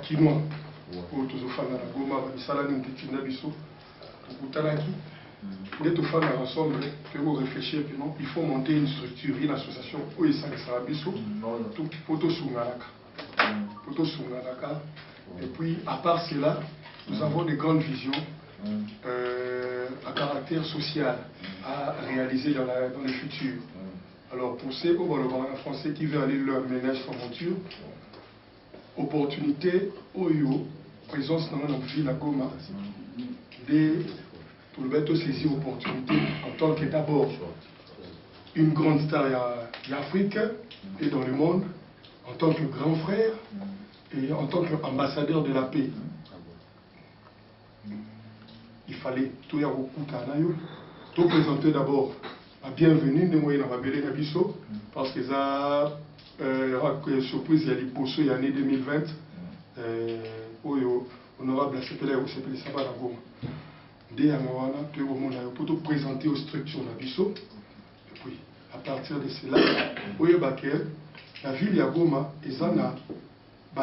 Kinois. Pour tous les fans de la Goma, les salariés de Tinabiso, pour Tanaki. Dès que les fans ensemble, réfléchir, il faut monter une structure, une association, où ils sont pour tout Sunganaka. Et puis, à part cela, nous avons des grandes visions à caractère social à réaliser dans le futur. Alors, pour ceux Français qui veulent aller leur ménage sans monture, opportunité, présence dans la ville à Goma, pour le mettre saisir opportunité en tant que d'abord une grande star en Afrique et dans le monde, en tant que grand frère et en tant qu'ambassadeur de la paix. Il fallait tout présenter d'abord la bienvenue de moi dans la Bélé Nabiso, parce que ça surprise il y a l'hyposo il y a l'année 2020 honorable Sepele Saba na Goma. Dès à Mawana, tu es présenter aux structures Nabiso. Et puis, à partir de cela, la ville de Goma, ils ont des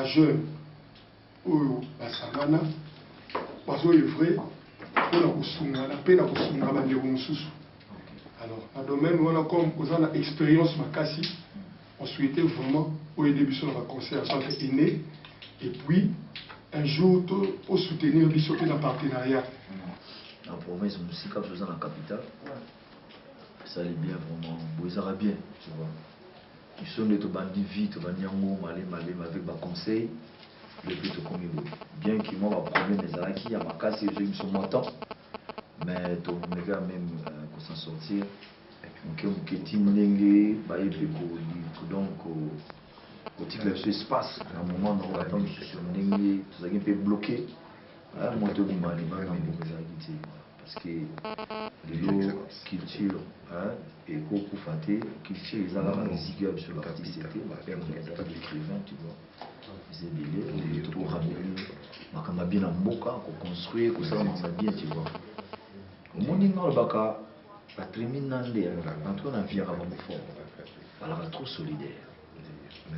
jeunes, des samana, des œuvres, alors, dans le domaine où on a comme une expérience Makassi, on souhaitait vraiment au début sur le conseil en tant qu'aîné, et puis un jour au soutenir Bissot dans le partenariat. En province, aussi quand je suis dans la capitale, ça allait bien vraiment, vous allez bien, tu vois. Ils sont de bandits vite, bandits avec ma conseil. Le but comme bien qu'il m'ont un problème des arachis, il y a ma casse et je me suis montant. Mais tout le monde même pour s'en sortir. Donc, on est tingué, donc, au titre de l'espace, à un moment, on attend que je suis tout ça qui peut bloquer. Moi, je vais m'aller parce que l'eau, culture, et beaucoup fâté, culture, ils ont des zigouilles sur l'artiste, ma père, il y a des écrivains, tu vois. Ils ont des tout ramenés, on a bien en boca, on construit, on a bien, tu vois. Au monde, on a la tréminande, entre on a vie à la fort, elle est trop solidaire.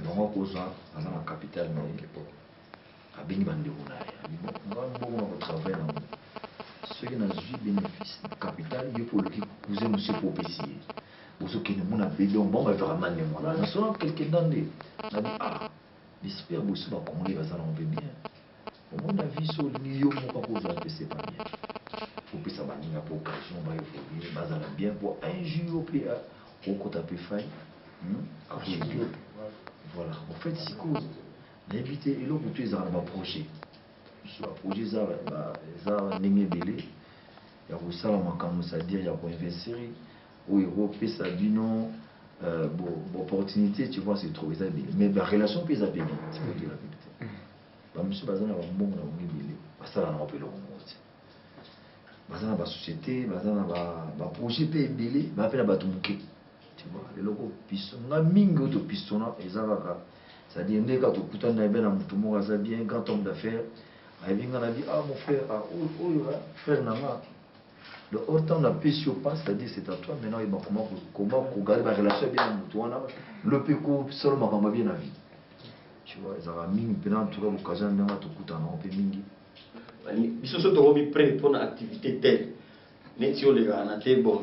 On a causé dans la capitale, à Bénibande, on a travaillé. Ceux qui ont eu bénéfice capital, il faut le cousin monsieur pour payer. Pour ceux qui n'ont pas bébé, on va vraiment les moyens. Nous sommes quelqu'un dans les. On a dit, j'espère que vous comment les va bien. Au mon avis, sur le milieu, on va poser un peu, c'est pas bien. Il faut que ça va venir pour occasion, il faut bien pour un jour, au côté peu faille. Voilà, en fait, c'est cause. L'invité, et là, pour tous les gens, on va approcher. Sur le projet, ça va n'aimer belé. Il y a aussi ça, c'est-à-dire il y a pour investir. Au Europe, ça dit non. Bon, opportunité, tu vois, c'est trop. Mais la relation, c'est pas bien. C'est pas dire la vérité. Monsieur Bazan a un bon moment, ça va nous le monde. Bazan a la société, Bazan a un projet belé, mais après, il y a tout le monde. Tu vois, les locaux piston, on a mingo de piston, et ça va. C'est-à-dire, quand tu écoutes un bien, grand homme d'affaires. Il dit, mon frère, frère Nama, le haut temps n'a pas sur pas, c'est-à-dire c'est à toi, maintenant il va comment garder la relation bien, le péco seulement va bien la vie. Tu vois, ils ont mis pendant tout l'occasion, même à tout coup, on peut mingi. Ils sont prêts pour une activité telle. Mais si on les a bon,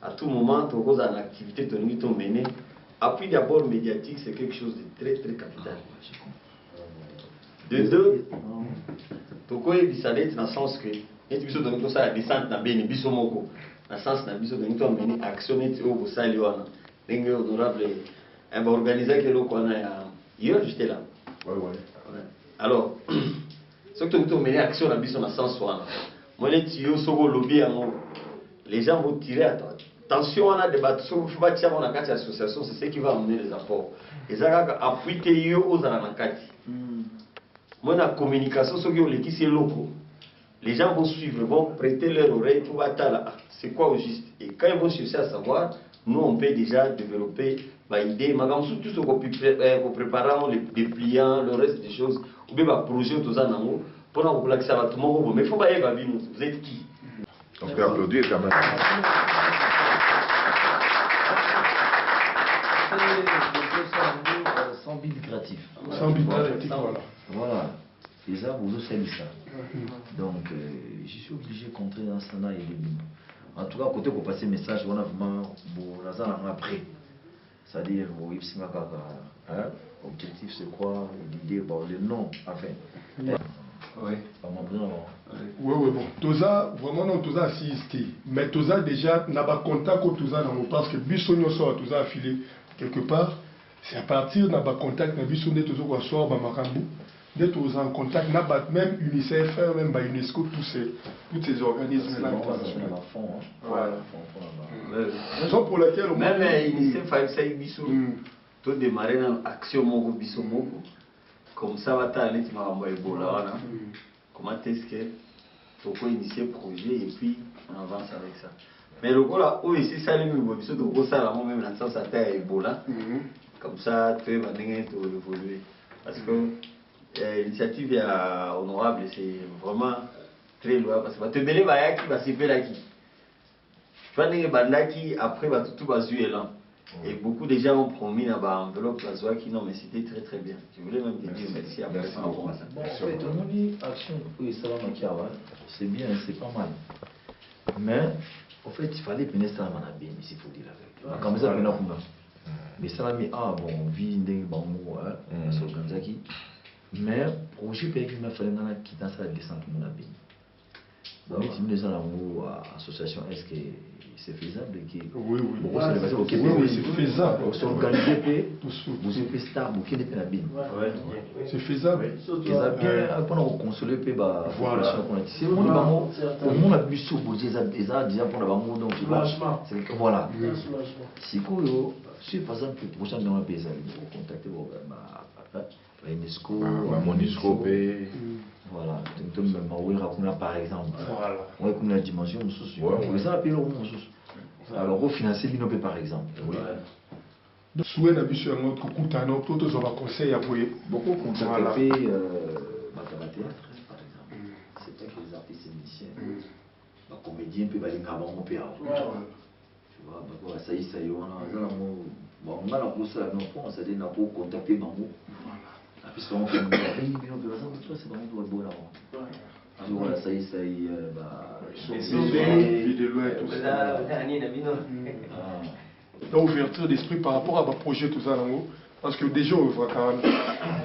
à tout moment, tu as une activité que tu as menée. Appui d'abord médiatique, c'est quelque chose de très très capital. De deux, pourquoi il s'en est dans le sens que les bisous de ça la descente n'a bien bisous moko dans le sens n'a bisous de nous mener actionner au salle wana l'ingue honorable organiser que l'on connaît hier j'étais là. Alors ce que nous mener action na bisous dans le sens wana moi les tuyaux sogo lobby les gens vont tirer à toi. Attention, on a des bateaux, il faut pas tirer dans la carte association, c'est ce qui va amener les apports. Et ça va appuyer aux alanakati. Moi, la communication, ceux qui ont les qui locaux, les gens vont suivre, vont prêter leur oreille pour voir c'est quoi au juste. Et quand ils vont chercher à savoir, nous on peut déjà développer l'idée, tout ce qu'on peut préparer, les dépliants, le reste des choses, ou bien un projet tout ça pour nous que ça va tout le monde. Mais il faut pas y aller, vous êtes qui? On peut applaudir quand même. Sans but lucratif. Sans but lucratif, voilà. Voilà. Et ça, vous aussi, ça. Donc, je suis obligé de contrer dans ce là et de en tout cas, côté pour passer message, on a vraiment après. C'est-à-dire, l'objectif c'est quoi? L'idée, le nom, enfin. Oui. Oui, bon. Toza, vraiment, non, Toza assisté. Mais Toza, déjà, n'a pas contact avec Toza, parce que Bissonio sort Toza affilé quelque part. C'est à partir d'un contact avec Bissonio Toza qui sort Bamakambu. D'être en contact, n'a pas même UNICEF, même UNESCO, tous ces organismes-là. Voilà. Raison pour laquelle. Même UNICEF a essayé Bissou. Tout démarrer dans l'action Moko Bissou Moko. Comme ça, va t'aller, tu m'as envoyé Ebola. Comment est-ce que tu peux initier le projet et puis on avance avec ça. Mais le là, où ici, ça lui me dit, tu ça, même dans le sens à Ebola. Comme ça, tu vas évoluer. Parce que l'initiative est honorable, c'est vraiment très loin. Parce que tu vas te là qui va se faire là qui. Tu vas te là qui après tout va se là. Et beaucoup de gens ont promis dans l'enveloppe la qui non mais c'était très très bien. Je voulais même te dire merci après par rapport à ça. Bon, en fait, on dit action pour les salons c'est bien, c'est pas mal. Mais en fait, il fallait pénétrer ça à bien, s'il faut dire la vérité. Comme ça, mais ça m'a mis bon, on vit des bambous, sur le Ganzaki. Mais projet pays qui m'a fallu quitter ça descente mon abîme. Bon, si nous avons association, est-ce que c'est faisable? Oui, c'est faisable. Vous s'organisez, vous êtes star, vous êtes la bine. C'est faisable. Et ça bien, pour consoler, voilà. Si on a bu ce budget, déjà pour la donc voilà. Si par exemple, le prochain dans le pays, vous contactez UNESCO, Monisco, voilà, par exemple. On a comme la dimension, on les a appelés au alors, au financier, binopé par exemple. Souhait d'habitude à notre coup, t'as un autre, tous on va conseiller à vous. Beaucoup contacté théâtre, par exemple. C'est pas que les artistes musiciens. Les comédiens peuvent aller à mon père. Tu vois, ça y est, on a la pousse à nos fonds, c'est-à-dire qu'on a contacté Mamou. Puis on fait un pays, c'est vraiment tout beau là. Voilà, ça y est, l'ouverture d'esprit par rapport à votre projet, tout ça, parce que déjà, on voit quand même,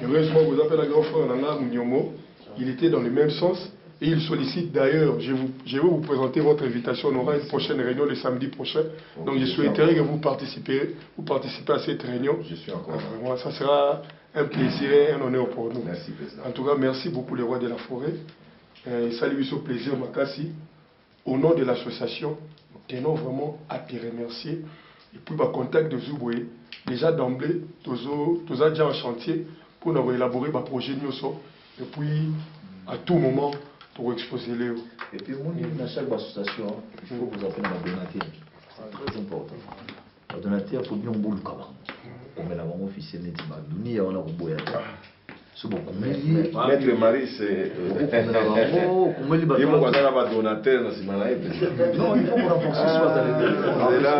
heureusement, vous appelez la grand frère Nanga Mouniomo, il était dans le même sens, et il sollicite d'ailleurs, je vais vous présenter votre invitation, on aura une prochaine réunion le samedi prochain, donc je souhaiterais que vous participiez à cette réunion. Je suis encore là. Ça sera un plaisir et un honneur pour nous. Merci, président. En tout cas, merci beaucoup les rois de la forêt. Salut, ce plaisir, Makassi. Au nom de l'association, nous tenons vraiment à te remercier. Et puis, le contact de Zouboué, déjà d'emblée, tous a déjà en chantier pour nous élaborer le projet Nyoso. Et puis, à tout moment, pour exposer les. Et puis, dans chaque association, il faut vous appeler un donateur. C'est très important. Le donateur, il faut bien un boulot comme ça. On met la banque officielle, on a un boulot. Maître Marie, c'est. Il faut qu'on ait un donateur dans ce moment-là. Non, il faut qu'on renforce ce soir. C'est là.